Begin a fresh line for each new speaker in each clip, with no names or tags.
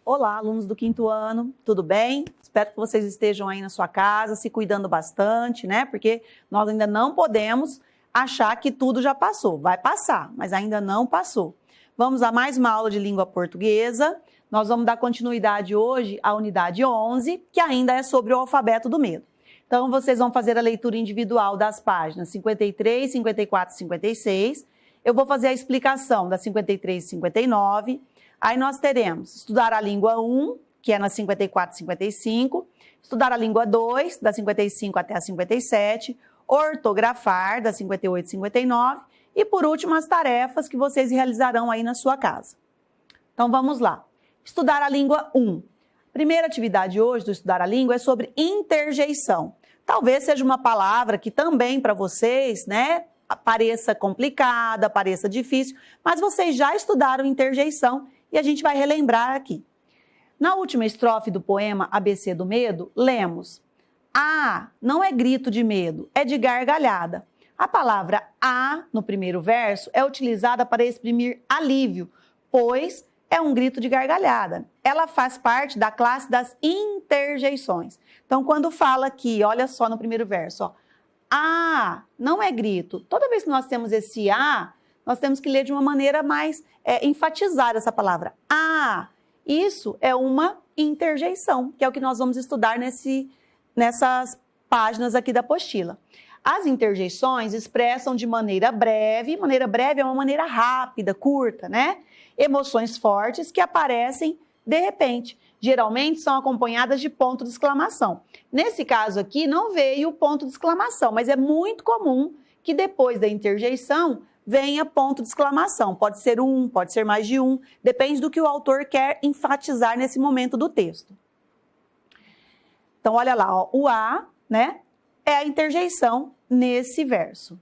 Olá, alunos do 5º ano, tudo bem? Espero que vocês estejam aí na sua casa, se cuidando bastante, né? Porque nós ainda não podemos achar que tudo já passou. Vai passar, mas ainda não passou. Vamos a mais uma aula de língua portuguesa. Nós vamos dar continuidade hoje à unidade 11, que ainda é sobre o alfabeto do medo. Então, vocês vão fazer a leitura individual das páginas 53, 54 e 56. Eu vou fazer a explicação das 53 e 59. Aí nós teremos estudar a língua 1, que é na 54 e 55, estudar a língua 2, da 55 até a 57, ortografar, da 58 e 59, e por último as tarefas que vocês realizarão aí na sua casa. Então vamos lá. Estudar a língua 1. Primeira atividade hoje do Estudar a Língua é sobre interjeição. Talvez seja uma palavra que também para vocês, né, pareça complicada, pareça difícil, mas vocês já estudaram interjeição e a gente vai relembrar aqui. Na última estrofe do poema ABC do Medo, lemos: "Ah, não é grito de medo, é de gargalhada." A palavra "ah" no primeiro verso é utilizada para exprimir alívio, pois é um grito de gargalhada. Ela faz parte da classe das interjeições. Então, quando fala aqui, olha só no primeiro verso, ó, "ah", não é grito. Toda vez que nós temos esse "ah", nós temos que ler de uma maneira mais enfatizar essa palavra. "Ah", isso é uma interjeição, que é o que nós vamos estudar nessas páginas aqui da apostila. As interjeições expressam de maneira breve é uma maneira rápida, curta, né? Emoções fortes que aparecem de repente. Geralmente são acompanhadas de ponto de exclamação. Nesse caso aqui não veio o ponto de exclamação, mas é muito comum que depois da interjeição venha ponto de exclamação. Pode ser um, pode ser mais de um, depende do que o autor quer enfatizar nesse momento do texto. Então olha lá, ó, o "a", né, é a interjeição nesse verso.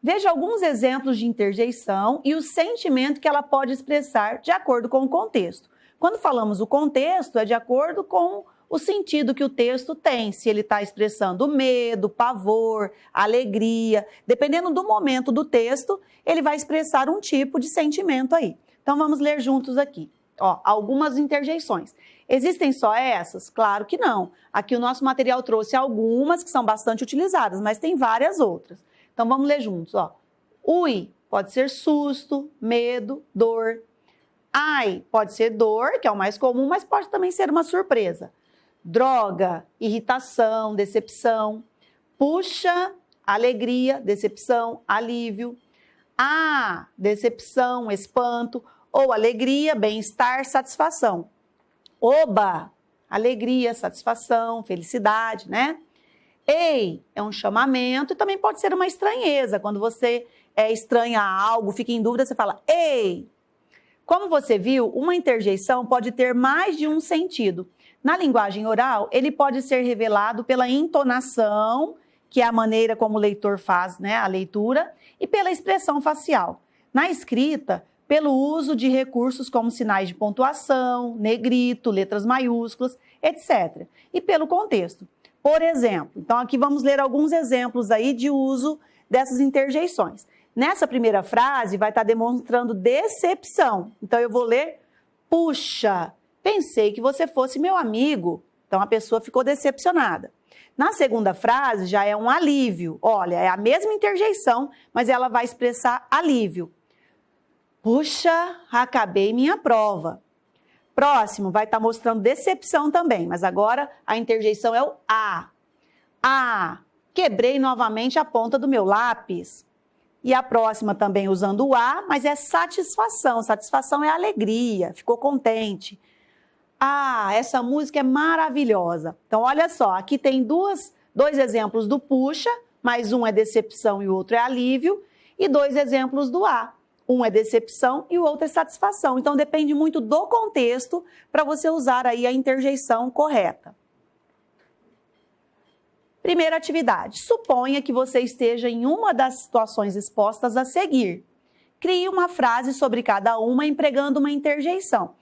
Veja alguns exemplos de interjeição e o sentimento que ela pode expressar de acordo com o contexto. Quando falamos o contexto, é de acordo com o sentido que o texto tem, se ele está expressando medo, pavor, alegria. Dependendo do momento do texto, ele vai expressar um tipo de sentimento aí. Então vamos ler juntos aqui. Ó, algumas interjeições. Existem só essas? Claro que não. Aqui o nosso material trouxe algumas que são bastante utilizadas, mas tem várias outras. Então vamos ler juntos, ó. Ui pode ser susto, medo, dor. Ai pode ser dor, que é o mais comum, mas pode também ser uma surpresa. Droga, irritação, decepção. Puxa, alegria, decepção, alívio. Ah, decepção, espanto. Ou alegria, bem-estar, satisfação. Oba, alegria, satisfação, felicidade, né? Ei, é um chamamento e também pode ser uma estranheza. Quando você estranha algo, fica em dúvida, você fala ei. Como você viu, uma interjeição pode ter mais de um sentido. Na linguagem oral, ele pode ser revelado pela entonação, que é a maneira como o leitor faz, né, a leitura, e pela expressão facial. Na escrita, pelo uso de recursos como sinais de pontuação, negrito, letras maiúsculas, etc. E pelo contexto. Por exemplo, então aqui vamos ler alguns exemplos aí de uso dessas interjeições. Nessa primeira frase vai estar demonstrando decepção. Então eu vou ler: puxa, pensei que você fosse meu amigo. Então a pessoa ficou decepcionada. Na segunda frase já é um alívio. Olha, é a mesma interjeição, mas ela vai expressar alívio. Puxa, acabei minha prova. Próximo vai estar mostrando decepção também, mas agora a interjeição é o "a". Ah, quebrei novamente a ponta do meu lápis. E a próxima também usando o "a", mas é satisfação. Satisfação é alegria, ficou contente. Ah, essa música é maravilhosa. Então olha só, aqui tem dois exemplos do puxa, mas um é decepção e o outro é alívio, e dois exemplos do "a". Um é decepção e o outro é satisfação. Então, depende muito do contexto para você usar aí a interjeição correta. Primeira atividade. Suponha que você esteja em uma das situações expostas a seguir. Crie uma frase sobre cada uma empregando uma interjeição.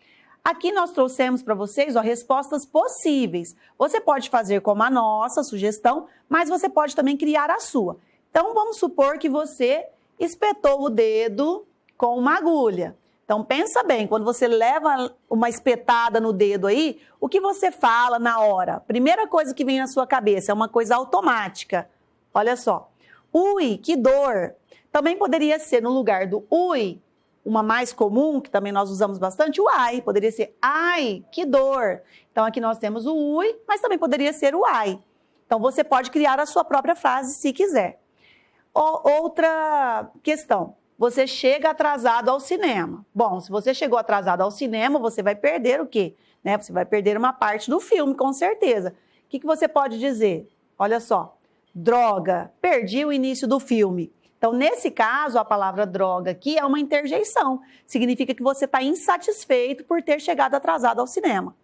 Aqui nós trouxemos para vocês respostas possíveis. Você pode fazer como a nossa sugestão, mas você pode também criar a sua. Então, vamos supor que você espetou o dedo com uma agulha. Então, pensa bem, quando você leva uma espetada no dedo aí, o que você fala na hora? Primeira coisa que vem na sua cabeça, é uma coisa automática. Olha só. Ui, que dor. Também poderia ser, no lugar do ui, uma mais comum, que também nós usamos bastante, o ai. Poderia ser ai, que dor. Então, aqui nós temos o ui, mas também poderia ser o ai. Então, você pode criar a sua própria frase se quiser. Outra questão. Você chega atrasado ao cinema. Bom, se você chegou atrasado ao cinema, você vai perder o quê? Né? Você vai perder uma parte do filme, com certeza. O que você pode dizer? Olha só. Droga, perdi o início do filme. Então, nesse caso, a palavra droga aqui é uma interjeição. Significa que você está insatisfeito por ter chegado atrasado ao cinema.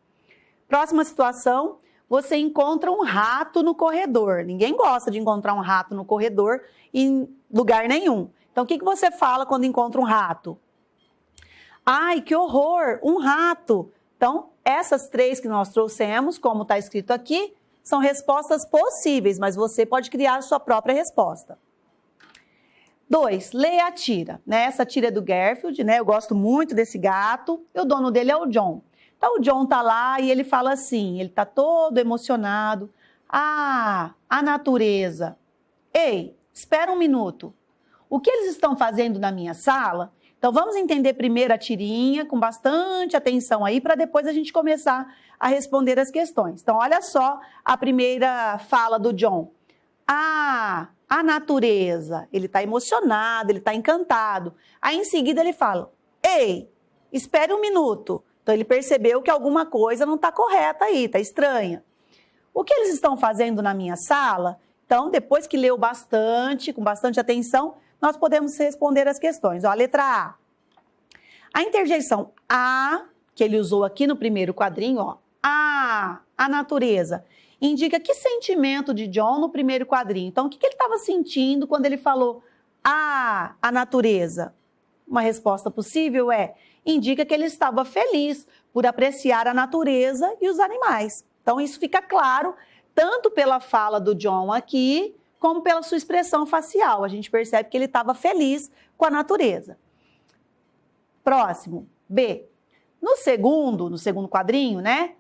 Próxima situação, você encontra um rato no corredor. Ninguém gosta de encontrar um rato no corredor em lugar nenhum. Então, o que você fala quando encontra um rato? Ai, que horror, um rato. Então, essas três que nós trouxemos, como está escrito aqui, são respostas possíveis, mas você pode criar a sua própria resposta. 2, leia a tira. Né? Essa tira é do Garfield, né? Eu gosto muito desse gato, e o dono dele é o John. Então, o John tá lá e ele fala assim, ele tá todo emocionado. Ah, a natureza. Ei, espera um minuto. O que eles estão fazendo na minha sala? Então, vamos entender primeiro a tirinha, com bastante atenção aí, para depois a gente começar a responder as questões. Então, olha só a primeira fala do John. Ah, a natureza. Ele está emocionado, ele está encantado. Aí, em seguida, ele fala, ei, espere um minuto. Então, ele percebeu que alguma coisa não está correta aí, está estranha. O que eles estão fazendo na minha sala? Então, depois que leu bastante, com bastante atenção, nós podemos responder as questões. Ó, a letra A. A interjeição a, que ele usou aqui no primeiro quadrinho, ó, a natureza, indica que sentimento de John no primeiro quadrinho. Então, o que ele estava sentindo quando ele falou a natureza? Uma resposta possível indica que ele estava feliz por apreciar a natureza e os animais. Então, isso fica claro tanto pela fala do John aqui, como pela sua expressão facial. A gente percebe que ele estava feliz com a natureza. Próximo, B. No segundo quadrinho, né?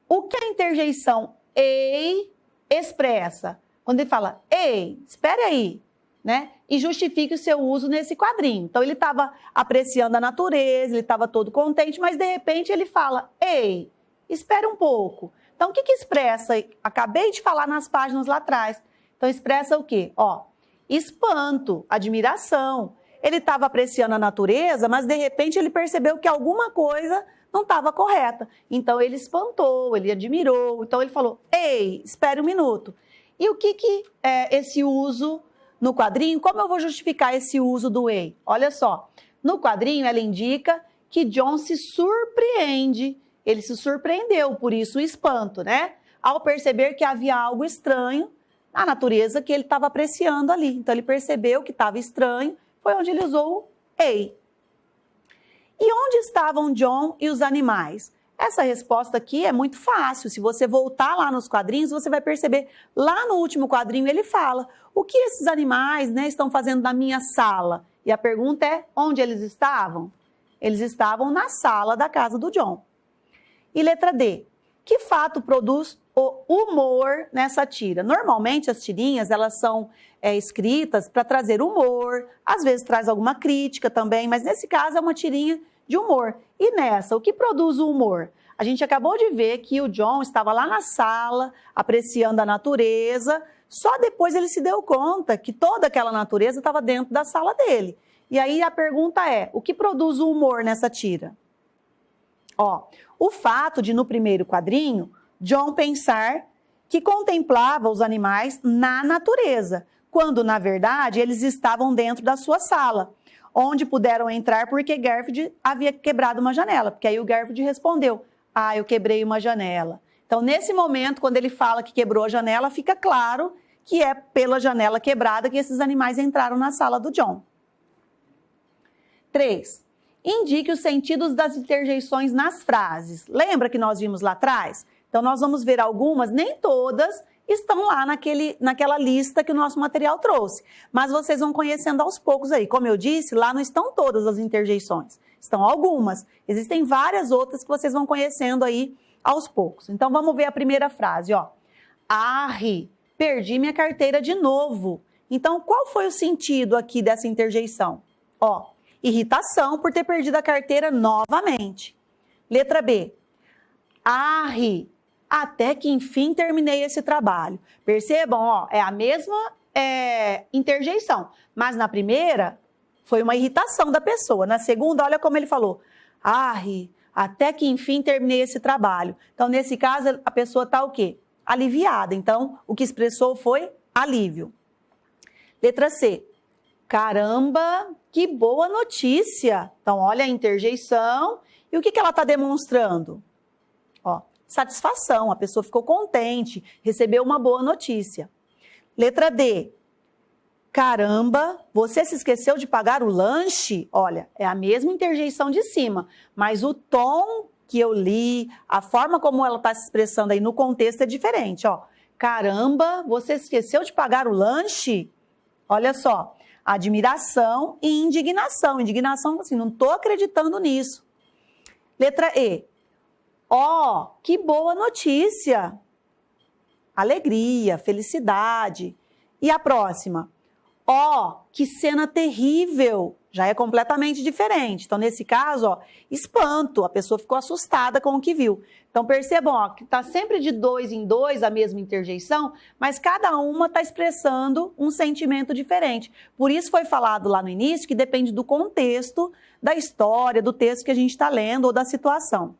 O que a interjeição ei expressa? Quando ele fala, ei, espere aí, né? E justifique o seu uso nesse quadrinho. Então, ele estava apreciando a natureza, ele estava todo contente, mas de repente ele fala, ei, espere um pouco. Então, o que expressa? Acabei de falar nas páginas lá atrás. Então, expressa o quê? Ó, espanto, admiração. Ele estava apreciando a natureza, mas de repente ele percebeu que alguma coisa não estava correta. Então, ele espantou, ele admirou. Então, ele falou, ei, espere um minuto. E o que é esse uso no quadrinho? Como eu vou justificar esse uso do ei? Olha só, no quadrinho ela indica que John se surpreende. Ele se surpreendeu, por isso o espanto, né? Ao perceber que havia algo estranho na natureza que ele estava apreciando ali. Então, ele percebeu que estava estranho, foi onde ele usou o ei. E onde estavam John e os animais? Essa resposta aqui é muito fácil. Se você voltar lá nos quadrinhos, você vai perceber, lá no último quadrinho ele fala, o que esses animais, né, estão fazendo na minha sala? E a pergunta é, onde eles estavam? Eles estavam na sala da casa do John. E letra D, que fato produz o humor nessa tira? Normalmente as tirinhas, elas são escritas para trazer humor, às vezes traz alguma crítica também, mas nesse caso é uma tirinha de humor. E nessa, o que produz o humor? A gente acabou de ver que o John estava lá na sala, apreciando a natureza, só depois ele se deu conta que toda aquela natureza estava dentro da sala dele. E aí a pergunta é, o que produz o humor nessa tira? Ó, o fato de, no primeiro quadrinho, John pensar que contemplava os animais na natureza, quando, na verdade, eles estavam dentro da sua sala, onde puderam entrar porque Garfield havia quebrado uma janela. Porque aí o Garfield respondeu, ah, eu quebrei uma janela. Então, nesse momento, quando ele fala que quebrou a janela, fica claro que é pela janela quebrada que esses animais entraram na sala do John. 3. Indique os sentidos das interjeições nas frases. Lembra que nós vimos lá atrás? Então, nós vamos ver algumas, nem todas estão lá naquela lista que o nosso material trouxe. Mas vocês vão conhecendo aos poucos aí. Como eu disse, lá não estão todas as interjeições. Estão algumas. Existem várias outras que vocês vão conhecendo aí aos poucos. Então, vamos ver a primeira frase, ó. Arre, perdi minha carteira de novo. Então, qual foi o sentido aqui dessa interjeição? Ó, irritação por ter perdido a carteira novamente. Letra B. Arre, até que enfim terminei esse trabalho. Percebam, ó, é a mesma interjeição, mas na primeira foi uma irritação da pessoa. Na segunda, olha como ele falou. Arre, até que enfim terminei esse trabalho. Então, nesse caso, a pessoa está o quê? Aliviada. Então, o que expressou foi alívio. Letra C. Caramba, que boa notícia. Então, olha a interjeição. E o que ela está demonstrando? Ó, satisfação. A pessoa ficou contente, recebeu uma boa notícia. Letra D. Caramba, você se esqueceu de pagar o lanche? Olha, é a mesma interjeição de cima, mas o tom que eu li, a forma como ela está se expressando aí no contexto é diferente, ó. Caramba, você se esqueceu de pagar o lanche? Olha só, admiração e indignação. Indignação, assim, não estou acreditando nisso. Letra E. Ó, que boa notícia. Alegria, felicidade. E a próxima? Ó, que cena terrível. Já é completamente diferente. Então, nesse caso, ó, espanto. A pessoa ficou assustada com o que viu. Então, percebam, ó, que está sempre de dois em dois a mesma interjeição, mas cada uma está expressando um sentimento diferente. Por isso foi falado lá no início que depende do contexto, da história, do texto que a gente está lendo ou da situação.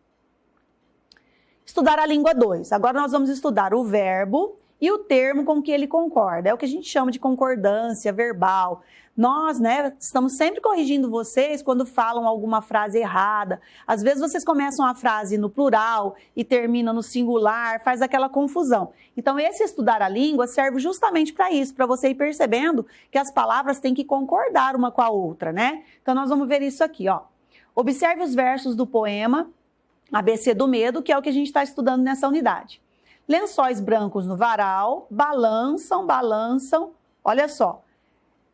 Estudar a língua 2. Agora nós vamos estudar o verbo e o termo com que ele concorda. É o que a gente chama de concordância verbal. Nós, né, estamos sempre corrigindo vocês quando falam alguma frase errada. Às vezes vocês começam a frase no plural e terminam no singular, faz aquela confusão. Então esse estudar a língua serve justamente para isso, para você ir percebendo que as palavras têm que concordar uma com a outra, né? Então nós vamos ver isso aqui, ó. Observe os versos do poema ABC do Medo, que é o que a gente está estudando nessa unidade. Lençóis brancos no varal, balançam, balançam. Olha só,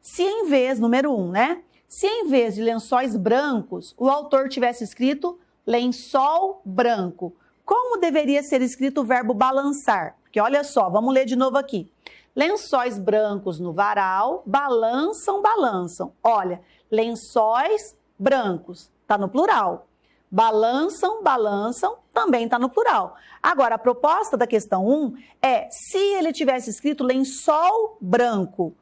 se em vez, número 1, né? Se em vez de lençóis brancos, o autor tivesse escrito lençol branco, como deveria ser escrito o verbo balançar? Porque olha só, vamos ler de novo aqui. Lençóis brancos no varal, balançam, balançam. Olha, lençóis brancos, está no plural. Balançam, balançam, também está no plural. Agora, a proposta da questão 1 é se ele tivesse escrito lençol branco.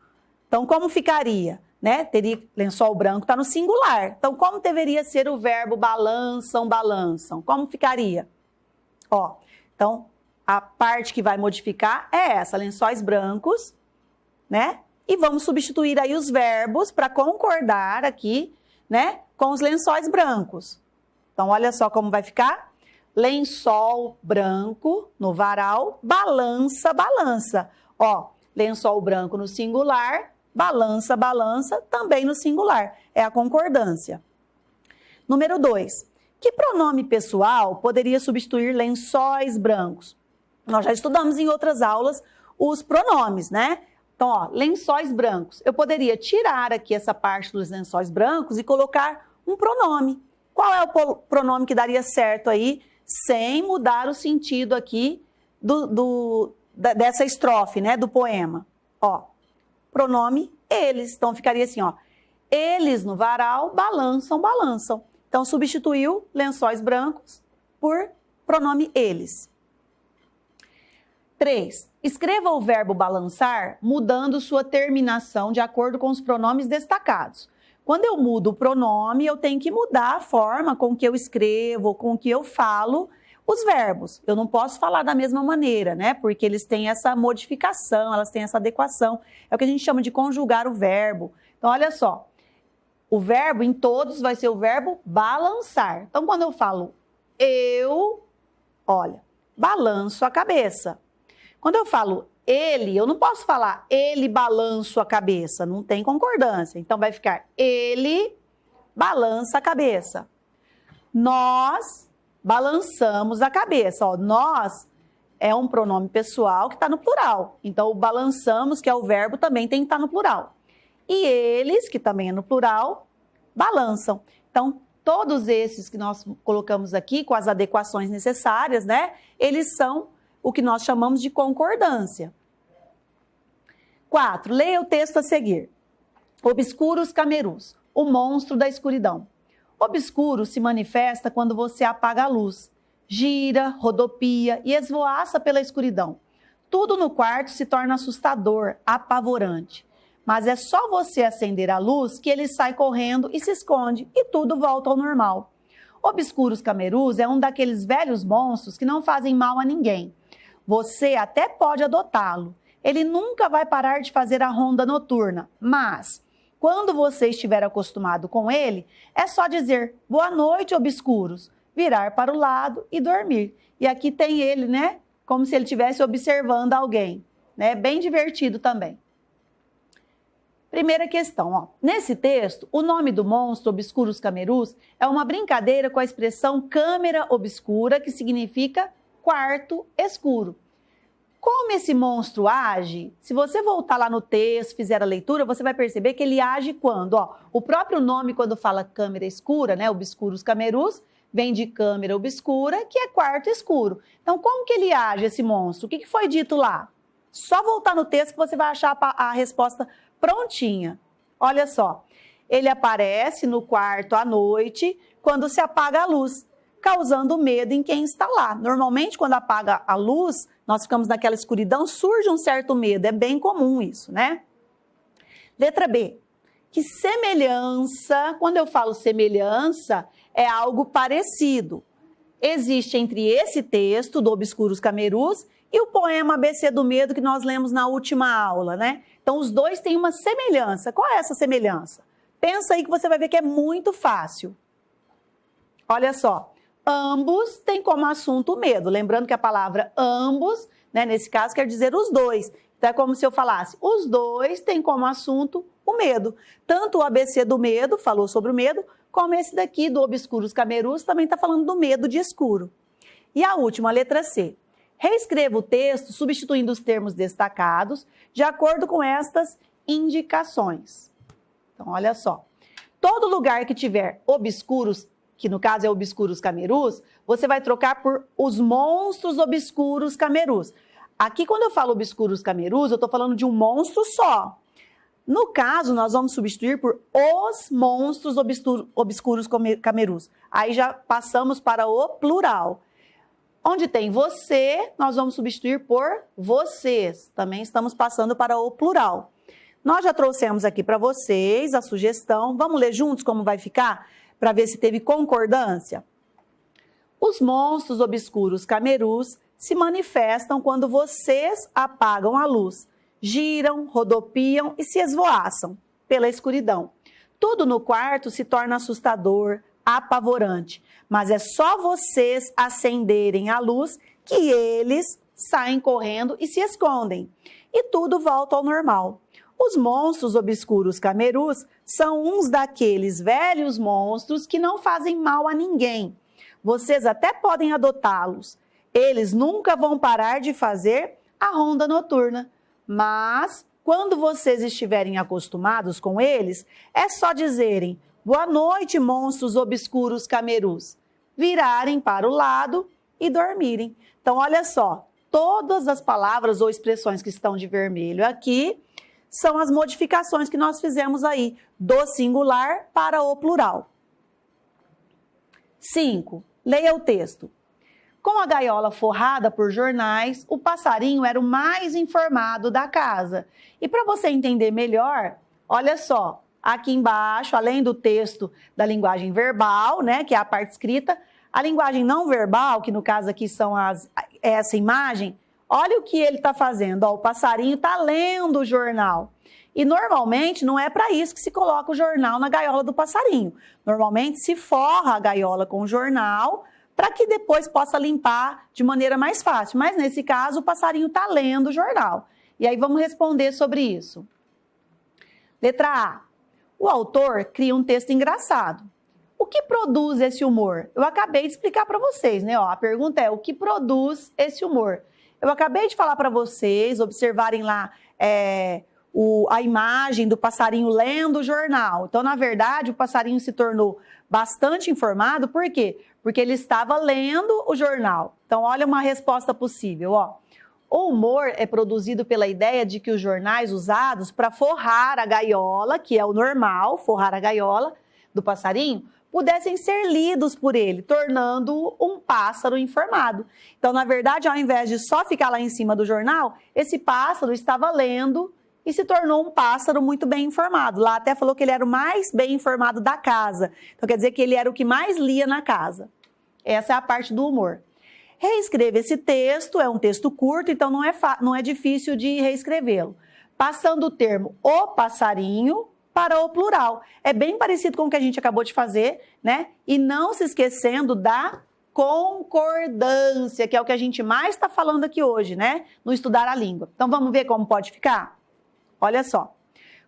Então, como ficaria? Né? Teria lençol branco, está no singular. Então, como deveria ser o verbo balançam, balançam? Como ficaria? Ó, então, a parte que vai modificar é essa, lençóis brancos, né? E vamos substituir aí os verbos para concordar aqui, né, com os lençóis brancos. Então, olha só como vai ficar. Lençol branco no varal, balança, balança. Ó, lençol branco no singular, balança, balança, também no singular. É a concordância. Número 2. Que pronome pessoal poderia substituir lençóis brancos? Nós já estudamos em outras aulas os pronomes, né? Então, ó, lençóis brancos. Eu poderia tirar aqui essa parte dos lençóis brancos e colocar um pronome. Qual é o pronome que daria certo aí, sem mudar o sentido aqui dessa estrofe, né, do poema? Ó, pronome eles. Então, ficaria assim, ó. Eles no varal balançam, balançam. Então, substituiu lençóis brancos por pronome eles. 3. Escreva o verbo balançar mudando sua terminação de acordo com os pronomes destacados. Quando eu mudo o pronome, eu tenho que mudar a forma com que eu escrevo, com que eu falo os verbos. Eu não posso falar da mesma maneira, né? Porque eles têm essa modificação, elas têm essa adequação. É o que a gente chama de conjugar o verbo. Então, olha só. O verbo em todos vai ser o verbo balançar. Então, quando eu falo eu, olha, balanço a cabeça. Quando eu falo ele, eu não posso falar ele balança a cabeça, não tem concordância. Então, vai ficar ele balança a cabeça. Nós balançamos a cabeça. Ó, nós é um pronome pessoal que está no plural. Então, o balançamos, que é o verbo, também tem que estar no plural. E eles, que também é no plural, balançam. Então, Todos esses que nós colocamos aqui, com as adequações necessárias, né? Eles são o que nós chamamos de concordância. 4. Leia o texto a seguir. Obscuros camerus, o monstro da escuridão. Obscuro se manifesta quando você apaga a luz, gira, rodopia e esvoaça pela escuridão. Tudo no quarto se torna assustador, apavorante. Mas é só você acender a luz que ele sai correndo e se esconde e tudo volta ao normal. Obscuros camerus é um daqueles velhos monstros que não fazem mal a ninguém. Você até pode adotá-lo. Ele nunca vai parar de fazer a ronda noturna, mas quando você estiver acostumado com ele, é só dizer boa noite, obscuros, virar para o lado e dormir. E aqui tem ele, né? Como se ele estivesse observando alguém, né? Bem divertido também. Primeira questão, ó. Nesse texto, o nome do monstro Obscuros camerus é uma brincadeira com a expressão câmera obscura, que significa quarto escuro. Como esse monstro age? Se você voltar lá no texto, fizer a leitura, você vai perceber que ele age quando, ó, o próprio nome, quando fala câmera escura, né, Obscuros camerus, vem de câmera obscura, que é quarto escuro. Então, como que ele age, esse monstro? O que foi dito lá? Só voltar no texto que você vai achar a resposta prontinha. Olha só, ele aparece no quarto à noite, quando se apaga a luz, causando medo em quem está lá. Normalmente, quando apaga a luz, nós ficamos naquela escuridão, surge um certo medo. É bem comum isso, né? Letra B. Que semelhança, quando eu falo semelhança, é algo parecido. Existe entre esse texto do Obscuros camerus e o poema ABC do Medo que nós lemos na última aula, né? Então, os dois têm uma semelhança. Qual é essa semelhança? Pensa aí que você vai ver que é muito fácil. Olha só. Ambos têm como assunto o medo. Lembrando que a palavra ambos, né, nesse caso, quer dizer os dois. Então, é como se eu falasse, os dois têm como assunto o medo. Tanto o ABC do medo, falou sobre o medo, como esse daqui do Obscuros camerus, também está falando do medo de escuro. E a última, a letra C. Reescreva o texto substituindo os termos destacados de acordo com estas indicações. Então, olha só. Todo lugar que tiver obscuros, que no caso é Obscuros camerus, você vai trocar por os monstros Obscuros camerus. Aqui, quando eu falo Obscuros camerus, eu estou falando de um monstro só. No caso, nós vamos substituir por os monstros Obscuros camerus. Aí já passamos para o plural. Onde tem você, nós vamos substituir por vocês. Também estamos passando para o plural. Nós já trouxemos aqui para vocês a sugestão. Vamos ler juntos como vai ficar? Para ver se teve concordância. Os monstros obscuros camerus se manifestam quando vocês apagam a luz, giram, rodopiam e se esvoaçam pela escuridão. Tudo no quarto se torna assustador, apavorante, mas é só vocês acenderem a luz que eles saem correndo e se escondem. E tudo volta ao normal. Os monstros obscuros camerus são uns daqueles velhos monstros que não fazem mal a ninguém. Vocês até podem adotá-los. Eles nunca vão parar de fazer a ronda noturna. Mas, quando vocês estiverem acostumados com eles, é só dizerem boa noite, monstros obscuros camerus, virarem para o lado e dormirem. Então, olha só, todas as palavras ou expressões que estão de vermelho aqui são as modificações que nós fizemos aí, do singular para o plural. 5. Leia o texto. Com a gaiola forrada por jornais, o passarinho era o mais informado da casa. E para você entender melhor, olha só, aqui embaixo, além do texto da linguagem verbal, né, que é a parte escrita, a linguagem não verbal, que no caso aqui são essa imagem, olha o que ele está fazendo. Ó, o passarinho está lendo o jornal. E normalmente não é para isso que se coloca o jornal na gaiola do passarinho. Normalmente se forra a gaiola com o jornal para que depois possa limpar de maneira mais fácil. Mas nesse caso o passarinho está lendo o jornal. E aí vamos responder sobre isso. Letra A. O autor cria um texto engraçado. O que produz esse humor? Eu acabei de explicar para vocês, né? Ó, a pergunta é, o que produz esse humor? Eu acabei de falar para vocês observarem lá a imagem do passarinho lendo o jornal. Então, na verdade, o passarinho se tornou bastante informado. Por quê? Porque ele estava lendo o jornal. Então, olha uma resposta possível, ó. O humor é produzido pela ideia de que os jornais usados para forrar a gaiola, que é o normal, forrar a gaiola do passarinho, pudessem ser lidos por ele, tornando-o um pássaro informado. Então, na verdade, ao invés de só ficar lá em cima do jornal, esse pássaro estava lendo e se tornou um pássaro muito bem informado. Lá até falou que ele era o mais bem informado da casa. Então, quer dizer que ele era o que mais lia na casa. Essa é a parte do humor. Reescreva esse texto, é um texto curto, então não é difícil de reescrevê-lo. Passando o termo o passarinho para o plural. É bem parecido com o que a gente acabou de fazer, né? E não se esquecendo da concordância, que é o que a gente mais está falando aqui hoje, né? No estudar a língua. Então vamos ver como pode ficar? Olha só.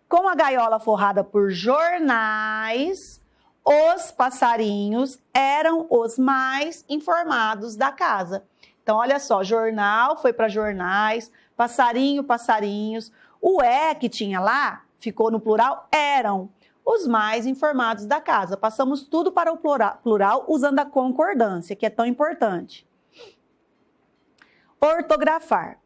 Com a gaiola forrada por jornais, os passarinhos eram os mais informados da casa. Então, olha só, jornal foi para jornais, passarinho, passarinhos. O que tinha lá, ficou no plural, eram os mais informados da casa. Passamos tudo para o plural usando a concordância, que é tão importante. Ortografar.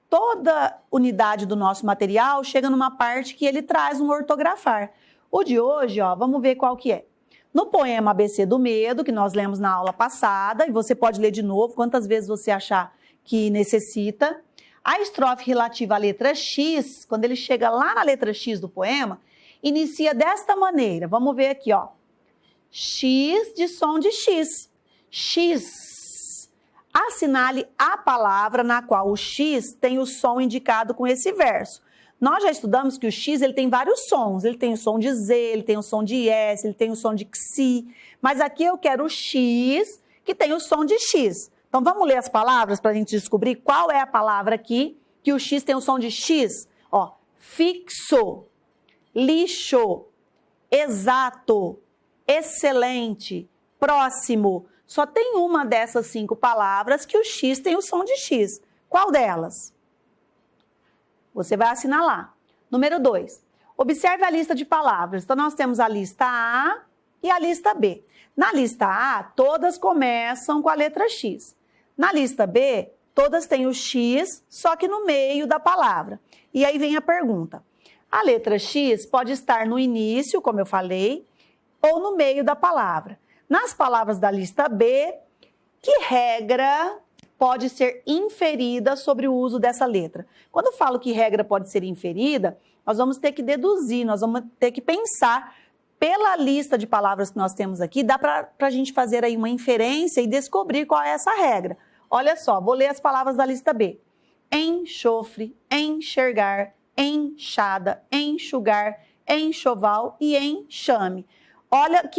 Toda unidade do nosso material chega numa parte que ele traz um ortografar. O de hoje, ó, vamos ver qual que é. No poema ABC do Medo, que nós lemos na aula passada, e você pode ler de novo quantas vezes você achar que necessita, a estrofe relativa à letra X, quando ele chega lá na letra X do poema, inicia desta maneira. Vamos ver aqui, ó. X de som de X. X. Assinale a palavra na qual o X tem o som indicado com esse verso. Nós já estudamos que o X ele tem vários sons. Ele tem o som de Z, ele tem o som de S, ele tem o som de XI. Mas aqui eu quero o X que tem o som de X. Então vamos ler as palavras para a gente descobrir qual é a palavra aqui que o X tem o som de X. Ó, fixo, lixo, exato, excelente, próximo. Só tem uma dessas 5 palavras que o X tem o som de X. Qual delas? Você vai assinalar. Número 2. Observe a lista de palavras. Então, nós temos a lista A e a lista B. Na lista A, todas começam com a letra X. Na lista B, todas têm o X, só que no meio da palavra. E aí vem a pergunta. A letra X pode estar no início, como eu falei, ou no meio da palavra. Nas palavras da lista B, que regra pode ser inferida sobre o uso dessa letra? Quando eu falo que regra pode ser inferida, nós vamos ter que deduzir, nós vamos ter que pensar pela lista de palavras que nós temos aqui, dá para a gente fazer aí uma inferência e descobrir qual é essa regra. Olha só, vou ler as palavras da lista B. Enxofre, enxergar, enxada, enxugar, enxoval e enxame. Olha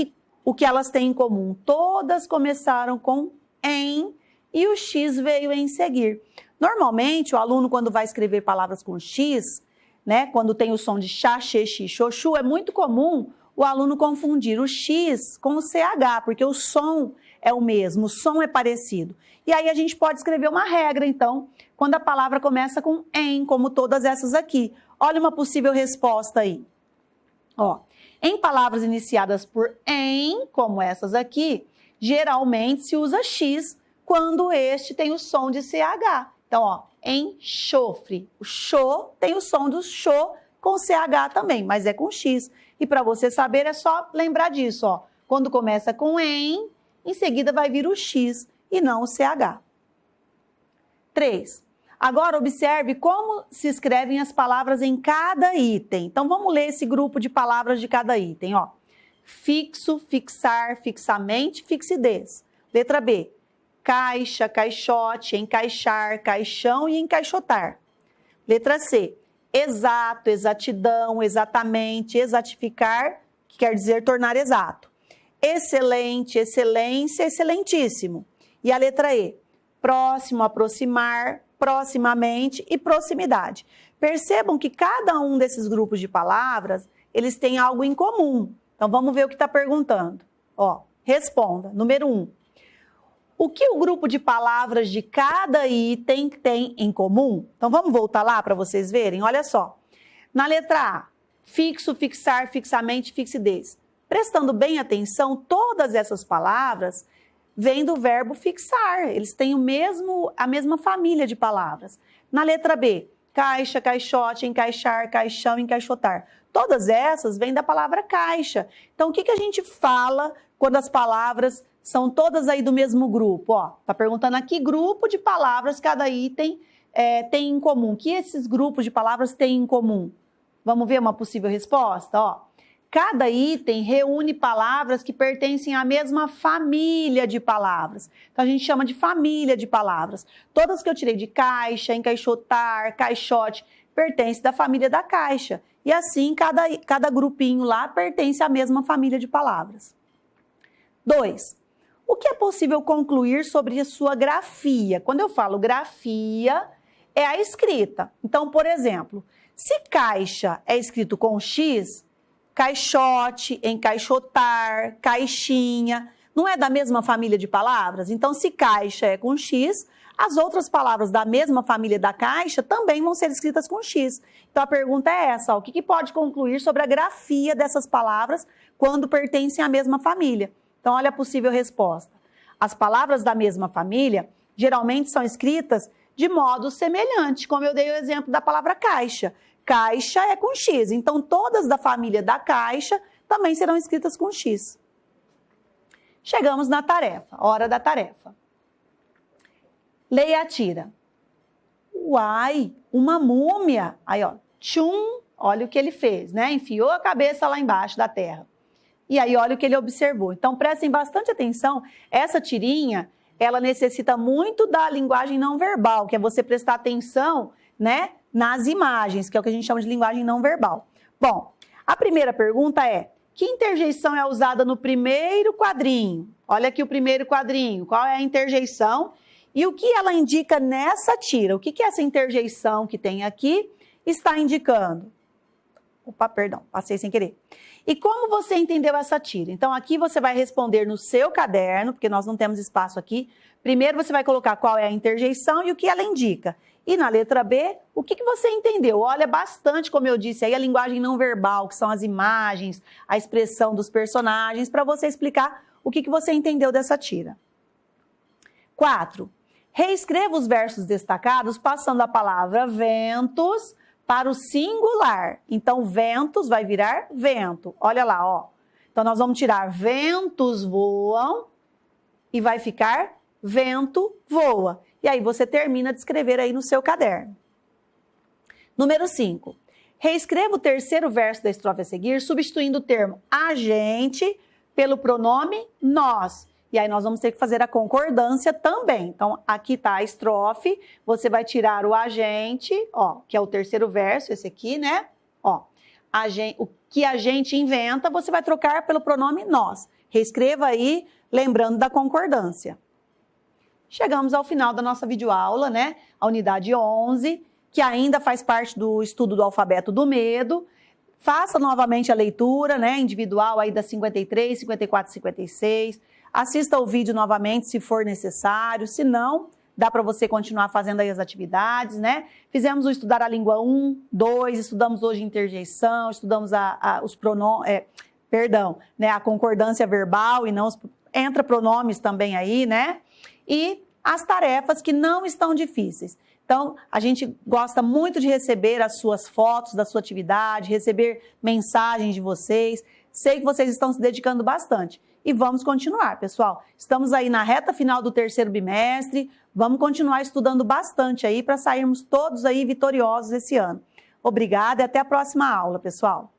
o que elas têm em comum. Todas começaram com em e o X veio em seguir. Normalmente, o aluno, quando vai escrever palavras com X, né, quando tem o som de chá, xê, xi, xoxu, é muito comum o aluno confundir o X com o CH, porque o som é o mesmo, o som é parecido. E aí a gente pode escrever uma regra, então, quando a palavra começa com em, como todas essas aqui. Olha uma possível resposta aí. Ó, em palavras iniciadas por em, como essas aqui, geralmente se usa X quando este tem o som de CH. Então, ó, enxofre. O xô tem o som do xô com CH também, mas é com X. E para você saber, é só lembrar disso, ó. Quando começa com em seguida vai vir o X e não o CH. 3. Agora, observe como se escrevem as palavras em cada item. Então, vamos ler esse grupo de palavras de cada item, ó. Fixo, fixar, fixamente, fixidez. Letra B. Caixa, caixote, encaixar, caixão e encaixotar. Letra C. Exato, exatidão, exatamente, exatificar, que quer dizer tornar exato. Excelente, excelência, excelentíssimo. E a letra E. Próximo, aproximar, proximamente e proximidade. Percebam que cada um desses grupos de palavras, eles têm algo em comum. Então, vamos ver o que está perguntando. Ó, responda. Número 1. O que o grupo de palavras de cada item tem em comum? Então, vamos voltar lá para vocês verem? Olha só. Na letra A, fixo, fixar, fixamente, fixidez. Prestando bem atenção, todas essas palavras vêm do verbo fixar. Eles têm a mesma família de palavras. Na letra B, caixa, caixote, encaixar, caixão, encaixotar. Todas essas vêm da palavra caixa. Então, o que a gente fala quando as palavras são todas aí do mesmo grupo? Ó, tá perguntando aqui grupo de palavras cada item tem em comum. O que esses grupos de palavras têm em comum? Vamos ver uma possível resposta? Ó, cada item reúne palavras que pertencem à mesma família de palavras. Então, a gente chama de família de palavras. Todas que eu tirei de caixa, encaixotar, caixote, pertencem da família da caixa. E assim, cada grupinho lá pertence à mesma família de palavras. 2. O que é possível concluir sobre a sua grafia? Quando eu falo grafia, é a escrita. Então, por exemplo, se caixa é escrito com X, caixote, encaixotar, caixinha, não é da mesma família de palavras? Então, se caixa é com X, as outras palavras da mesma família da caixa também vão ser escritas com X. Então, a pergunta é essa, ó, o que pode concluir sobre a grafia dessas palavras quando pertencem à mesma família? Então, olha a possível resposta. As palavras da mesma família geralmente são escritas de modo semelhante, como eu dei o exemplo da palavra caixa. Caixa é com X, então todas da família da caixa também serão escritas com X. Chegamos na tarefa, hora da tarefa. Leia a tira. Uai, uma múmia. Aí, ó, tchum, olha o que ele fez, né? Enfiou a cabeça lá embaixo da terra. E aí, olha o que ele observou. Então, prestem bastante atenção. Essa tirinha, ela necessita muito da linguagem não verbal, que é você prestar atenção, né, nas imagens, que é o que a gente chama de linguagem não verbal. Bom, a primeira pergunta é, que interjeição é usada no primeiro quadrinho? Olha aqui o primeiro quadrinho, qual é a interjeição? E o que ela indica nessa tira? O que essa interjeição que tem aqui está indicando? Opa, perdão, passei sem querer. E como você entendeu essa tira? Então, aqui você vai responder no seu caderno, porque nós não temos espaço aqui. Primeiro, você vai colocar qual é a interjeição e o que ela indica. E na letra B, o que você entendeu? Olha bastante, como eu disse, aí a linguagem não verbal, que são as imagens, a expressão dos personagens, para você explicar o que você entendeu dessa tira. 4. Reescreva os versos destacados passando a palavra ventos para o singular. Então, ventos vai virar vento. Olha lá, ó. Então, nós vamos tirar ventos voam e vai ficar vento voa. E aí, você termina de escrever aí no seu caderno. Número 5. Reescreva o terceiro verso da estrofe a seguir, substituindo o termo a gente pelo pronome nós. E aí, nós vamos ter que fazer a concordância também. Então, aqui está a estrofe, você vai tirar o a gente, ó, que é o terceiro verso, esse aqui, né? Ó, o que a gente inventa, você vai trocar pelo pronome nós. Reescreva aí, lembrando da concordância. Chegamos ao final da nossa videoaula, né? A unidade 11, que ainda faz parte do estudo do alfabeto do medo. Faça novamente a leitura, né? Individual aí das 53, 54 e 56. Assista o vídeo novamente se for necessário, se não, dá para você continuar fazendo aí as atividades, né? Fizemos o estudar a língua 1, 2, estudamos hoje interjeição, estudamos os pronomes, né? A concordância verbal e não entra pronomes também aí, né? E as tarefas que não estão difíceis. Então, a gente gosta muito de receber as suas fotos da sua atividade, receber mensagens de vocês. Sei que vocês estão se dedicando bastante. E vamos continuar, pessoal. Estamos aí na reta final do terceiro bimestre. Vamos continuar estudando bastante aí para sairmos todos aí vitoriosos esse ano. Obrigada e até a próxima aula, pessoal.